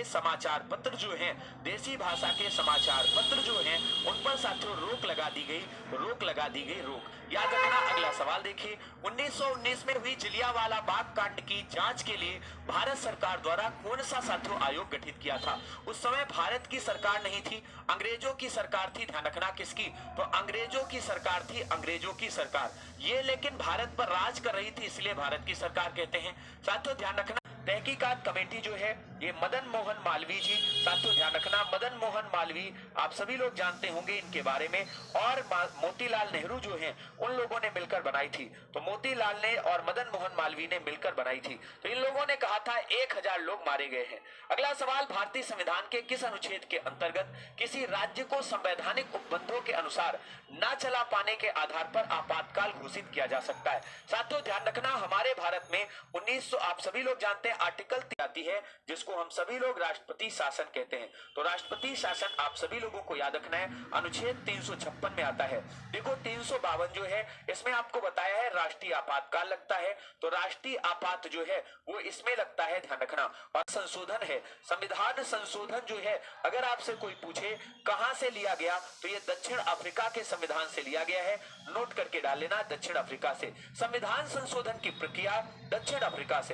समाचार पत्र जो हैं, देसी भाषा के समाचार पत्र जो हैं, उन पर साथियों रोक लगा दी गई, रोक। याद रखना। अगला सवाल देखिए, 1919 में हुई जलियांवाला बाग कांड की जांच के लिए भारत सरकार द्वारा कौन सा साथियों आयोग गठित किया था? उस समय भारत की सरकार नहीं थी, अंग्रेजों की सरकार थी। ध्यान रखना किसकी? तो अंग्रेजों की सरकार थी, अंग्रेजों की सरकार। ये लेकिन भारत पर राज कर रही थी, इसलिए भारत की सरकार कहते हैं। साथियों ध्यान रखना, तहकीकात कमेटी जो है ये मदन मोहन मालवीय जी, साथियों ध्यान रखना, मदन मोहन मालवीय आप सभी लोग जानते होंगे इनके बारे में, और मोतीलाल नेहरू जो हैं उन लोगों ने मिलकर बनाई थी। तो मोतीलाल ने और मदन मोहन मालवीय ने मिलकर बनाई थी। तो इन लोगों ने कहा था 1000 लोग मारे गए हैं। अगला सवाल, भारतीय संविधान के किस अनुच्छेद के अंतर्गत किसी राज्य को संवैधानिक उपबंधों के अनुसार न चला पाने के आधार पर आपातकाल घोषित किया जा सकता है? साथियों ध्यान रखना, हमारे भारत में 1900 आप सभी लोग जानते हैं आर्टिकल आती है जिसको हम सभी लोग राष्ट्रपति शासन कहते हैं। तो राष्ट्रपति शासन आप सभी लोगों को याद रखना है, अनुच्छेद 356 में आता है। देखो 352 जो है इसमें आपको बताया है राष्ट्रीय आपातकाल लगता है, तो राष्ट्रीय आपात जो है वो इसमें लगता है, ध्यान रखना। और संशोधन है, संविधान संशोधन जो है अगर आपसे कोई पूछे कहां से लिया गया, तो ये दक्षिण अफ्रीका के संविधान से लिया गया है। नोट करके डाल लेना, दक्षिण अफ्रीका से संविधान संशोधन की प्रक्रिया दक्षिण अफ्रीका से।